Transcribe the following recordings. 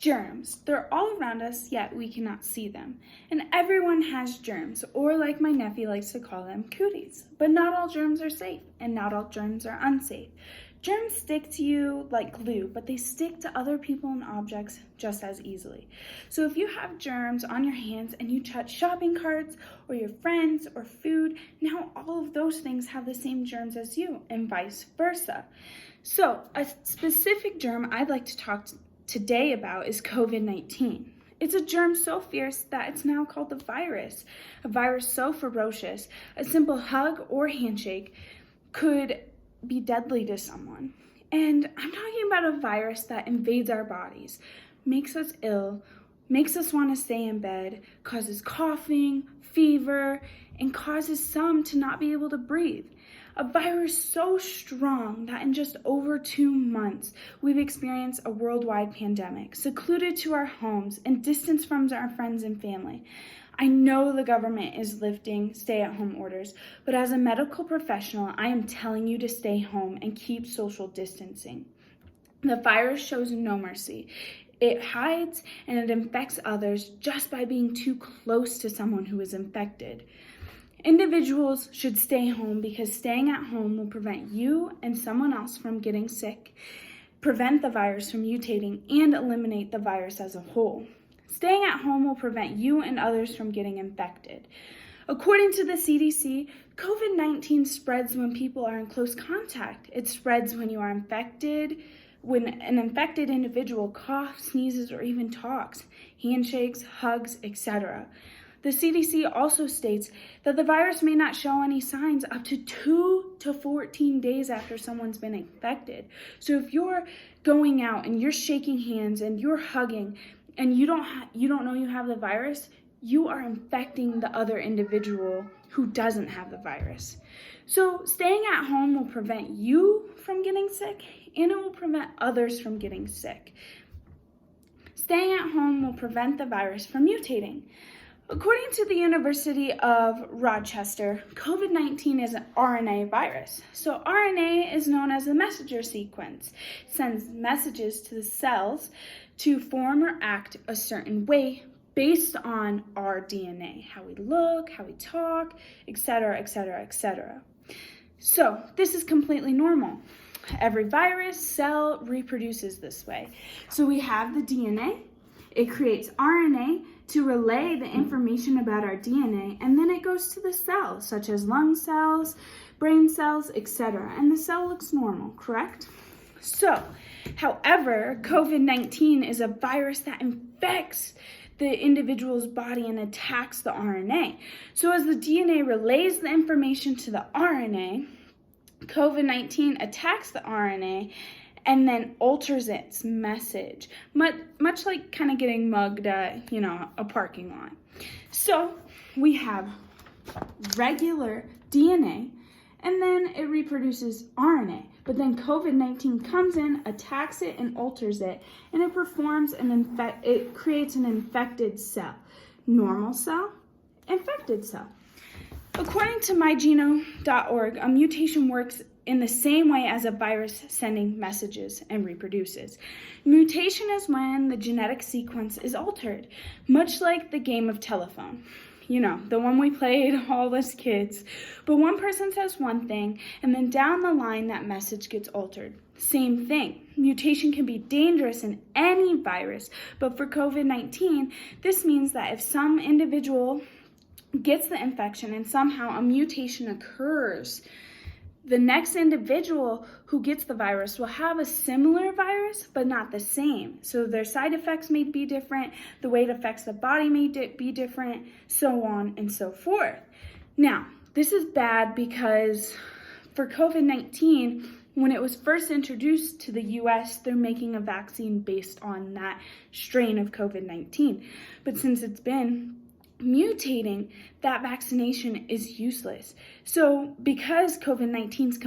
Germs. They're all around us, yet we cannot see them. And everyone has germs, or like my nephew likes to call them, cooties. But not all germs are safe, and not all germs are unsafe. Germs stick to you like glue, but they stick to other people and objects just as easily. So if you have germs on your hands and you touch shopping carts or your friends or food, now all of those things have the same germs as you, and vice versa. So a specific germ I'd like to talk today about is COVID-19. It's a germ so fierce that it's now called the virus. A virus so ferocious, a simple hug or handshake could be deadly to someone. And I'm talking about a virus that invades our bodies, makes us ill, makes us want to stay in bed, causes coughing, fever, and causes some to not be able to breathe. A virus so strong that in just over 2 months, we've experienced a worldwide pandemic, secluded to our homes and distanced from our friends and family. I know the government is lifting stay-at-home orders, but as a medical professional, I am telling you to stay home and keep social distancing. The virus shows no mercy. It hides and it infects others just by being too close to someone who is infected. Individuals should stay home because staying at home will prevent you and someone else from getting sick, prevent the virus from mutating, and eliminate the virus as a whole. Staying at home will prevent you and others from getting infected. According to the CDC, COVID-19 spreads when people are in close contact. It spreads when you are infected, when an infected individual coughs, sneezes, or even talks, handshakes, hugs, etc. The CDC also states that the virus may not show any signs up to 2 to 14 days after someone's been infected. So if you're going out and you're shaking hands and you're hugging and you don't know you have the virus, you are infecting the other individual who doesn't have the virus. So staying at home will prevent you from getting sick, and it will prevent others from getting sick. Staying at home will prevent the virus from mutating. According to the University of Rochester, COVID-19 is an RNA virus. So RNA is known as the messenger sequence. It sends messages to the cells to form or act a certain way based on our DNA, how we look, how we talk, etc., etc., etc. So this is completely normal. Every virus cell reproduces this way. So we have the DNA. It creates RNA to relay the information about our DNA, and then it goes to the cells, such as lung cells, brain cells, etc. And the cell looks normal, correct? So, however, COVID-19 is a virus that infects the individual's body and attacks the RNA. So as the DNA relays the information to the RNA, COVID-19 attacks the RNA and then alters its message, much like kind of getting mugged at, a parking lot. So we have regular DNA, and then it reproduces RNA. But then COVID-19 comes in, attacks it, and alters it, and it performs it creates an infected cell. Normal cell, infected cell. According to mygenome.org, a mutation works in the same way as a virus sending messages and reproduces. Mutation is when the genetic sequence is altered, much like the game of telephone. The one we played all as kids. But one person says one thing, and then down the line that message gets altered. Same thing. Mutation can be dangerous in any virus, but for COVID-19, this means that if some individual gets the infection and somehow a mutation occurs, the next individual who gets the virus will have a similar virus, but not the same. So their side effects may be different, the way it affects the body may be different, so on and so forth. Now, this is bad because for COVID-19, when it was first introduced to the US, they're making a vaccine based on that strain of COVID-19. But since it's been mutating, that vaccination is useless. So because COVID-19 is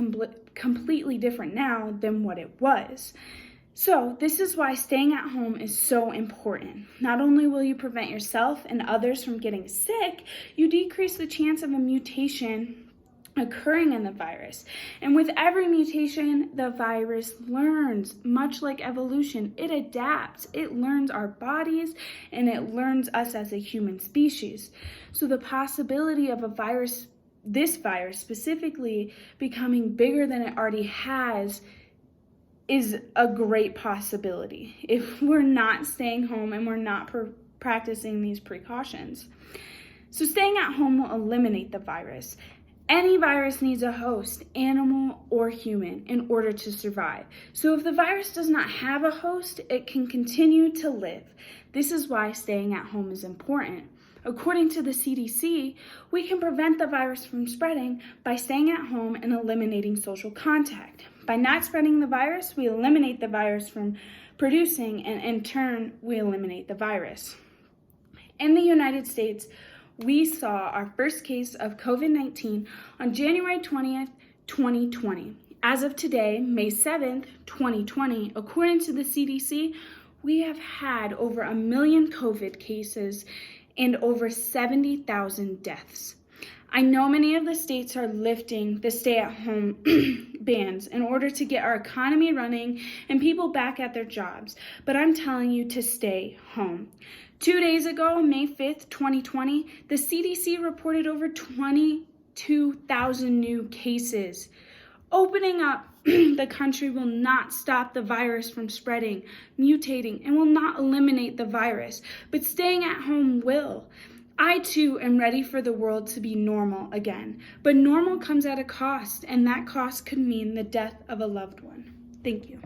completely different now than what it was. So this is why staying at home is so important. Not only will you prevent yourself and others from getting sick, you decrease the chance of a mutation occurring in the virus. And with every mutation, the virus learns, much like evolution. It adapts, it learns our bodies, and it learns us as a human species. So the possibility of this virus specifically, becoming bigger than it already has is a great possibility if we're not staying home and we're not practicing these precautions. So staying at home will eliminate the virus. Any virus needs a host, animal or human, in order to survive. So if the virus does not have a host, it can continue to live. This is why staying at home is important. According to the CDC, we can prevent the virus from spreading by staying at home and eliminating social contact. By not spreading the virus, we eliminate the virus from producing, and in turn, we eliminate the virus. In the United States, we saw our first case of COVID-19 on January 20th, 2020. As of today, May 7th, 2020, according to the CDC, we have had over 1 million COVID cases and over 70,000 deaths. I know many of the states are lifting the stay-at-home bans in order to get our economy running and people back at their jobs, but I'm telling you to stay home. 2 days ago, May 5th, 2020, the CDC reported over 22,000 new cases. Opening up the country will not stop the virus from spreading, mutating, and will not eliminate the virus, but staying at home will. I too am ready for the world to be normal again, but normal comes at a cost, and that cost could mean the death of a loved one. Thank you.